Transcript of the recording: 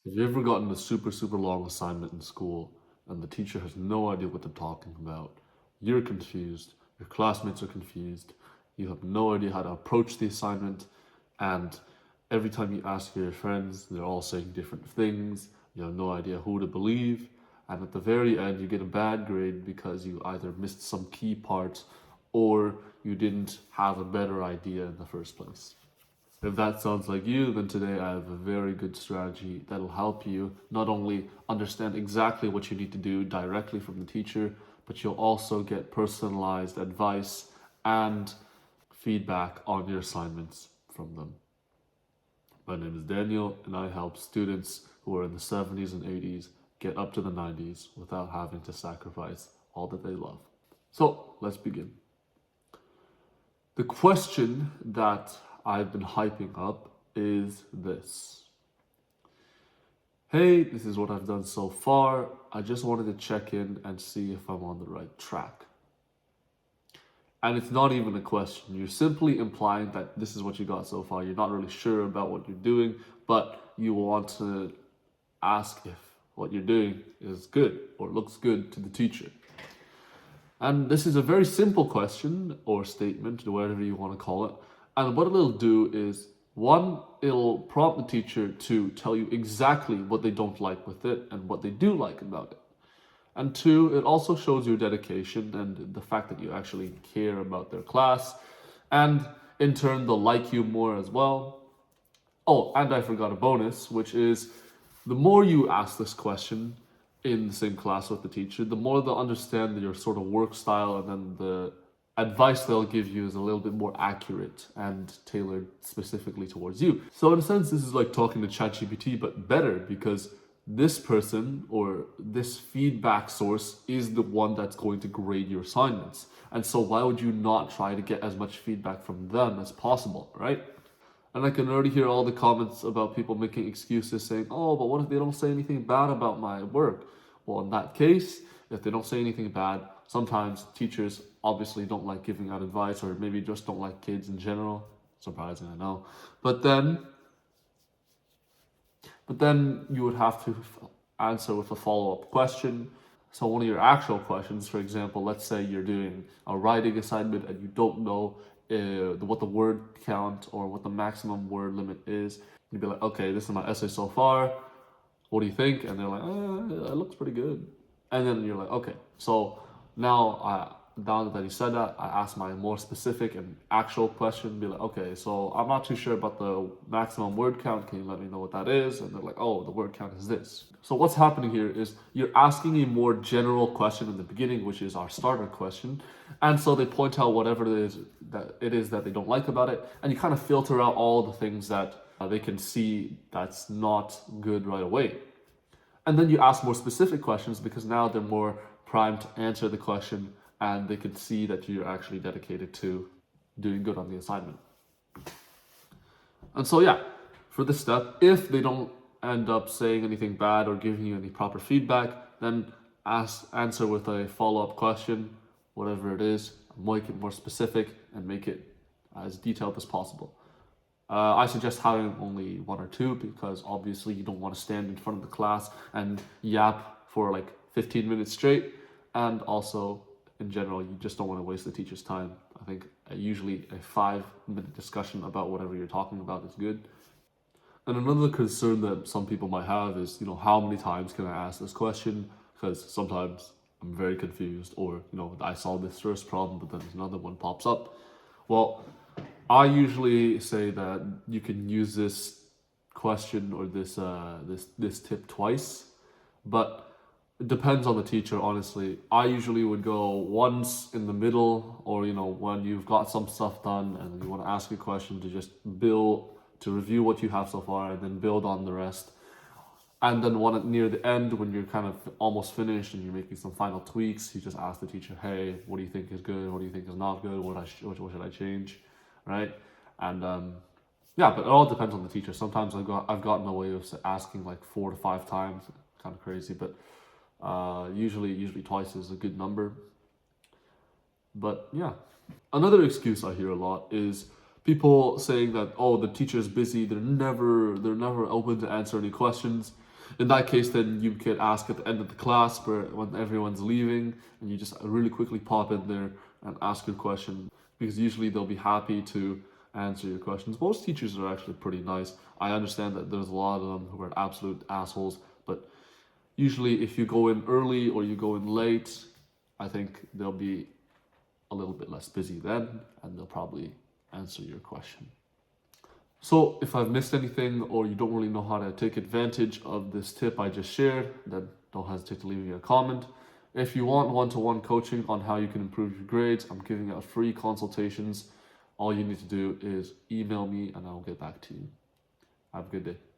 Have you ever gotten a super long assignment in school and the teacher has no idea what they're talking about? You're confused, your classmates are confused, you have no idea how to approach the assignment, and every time you ask your friends, they're all saying different things, you have no idea who to believe, and at the very end, you get a bad grade because you either missed some key parts or you didn't have a better idea in the first place. If that sounds like you, then today I have a very good strategy that'll help you not only understand exactly what you need to do directly from the teacher, but you'll also get personalized advice and feedback on your assignments from them. My name is Daniel, and I help students who are in the 70s and 80s get up to the 90s without having to sacrifice all that they love. So let's begin. The question that I've been hyping up is this. Hey, this is what I've done so far. I just wanted to check in and see if I'm on the right track. And it's not even a question. You're simply implying that this is what you got so far. You're not really sure about what you're doing, but you want to ask if what you're doing is good or looks good to the teacher. And this is a very simple question or statement, whatever you want to call it. And what it'll do is, one, it'll prompt the teacher to tell you exactly what they don't like with it and what they do like about it. And two, it also shows your dedication and the fact that you actually care about their class. And in turn, they'll like you more as well. Oh, and I forgot a bonus, which is the more you ask this question in the same class with the teacher, the more they'll understand your sort of work style, and then the advice they'll give you is a little bit more accurate and tailored specifically towards you. So in a sense, this is like talking to ChatGPT, but better, because this person or this feedback source is the one that's going to grade your assignments. And so why would you not try to get as much feedback from them as possible, right? And I can already hear all the comments about people making excuses saying, oh, but what if they don't say anything bad about my work? Well, in that case, if they don't say anything bad, sometimes teachers obviously don't like giving out advice, or maybe just don't like kids in general. Surprising, I know. But then you would have to answer with a follow-up question. So one of your actual questions, for example, let's say you're doing a writing assignment and you don't know what the word count or what the maximum word limit is. You'd be like, okay, this is my essay so far. What do you think? And they're like, it looks pretty good. And then you're like, okay, so now that you said that, I ask my more specific and actual question, be like, okay, so I'm not too sure about the maximum word count. Can you let me know what that is? And they're like, oh, the word count is this. So what's happening here is you're asking a more general question in the beginning, which is our starter question. And so they point out whatever it is that they don't like about it. And you kind of filter out all the things that they can see that's not good right away. And then you ask more specific questions because now they're more primed to answer the question and they can see that you're actually dedicated to doing good on the assignment. And so, yeah, for this step, if they don't end up saying anything bad or giving you any proper feedback, then answer with a follow-up question, whatever it is, make it more specific and make it as detailed as possible. I suggest having only one or two because obviously you don't want to stand in front of the class and yap for like 15 minutes straight. And also, in general, you just don't want to waste the teacher's time. I think usually a 5-minute discussion about whatever you're talking about is good. And another concern that some people might have is, how many times can I ask this question? Because sometimes I'm very confused, or, I solved this first problem, but then another one pops up. Well, I usually say that you can use this question or this tip twice, but it depends on the teacher, honestly. I usually would go once in the middle, or when you've got some stuff done and you want to ask a question, to just review what you have so far and then build on the rest. And then near the end, when you're kind of almost finished and you're making some final tweaks, you just ask the teacher, hey, what do you think is good? What do you think is not good? What should I change? Right? And but it all depends on the teacher. Sometimes I've gotten away with asking like 4 to 5 times, kind of crazy, but usually twice is a good number. But yeah, another excuse I hear a lot is people saying that, oh, the teacher is busy, they're never open to answer any questions. in that case, then you could ask at the end of the class where when everyone's leaving, and you just really quickly pop in there and ask your question, because usually they'll be happy to answer your questions. Most teachers are actually pretty nice. I understand that there's a lot of them who are absolute assholes, but usually if you go in early or you go in late, I think they'll be a little bit less busy then, and they'll probably answer your question. So if I've missed anything or you don't really know how to take advantage of this tip I just shared, then don't hesitate to leave me a comment. If you want one-to-one coaching on how you can improve your grades, I'm giving out free consultations. All you need to do is email me and I'll get back to you. Have a good day.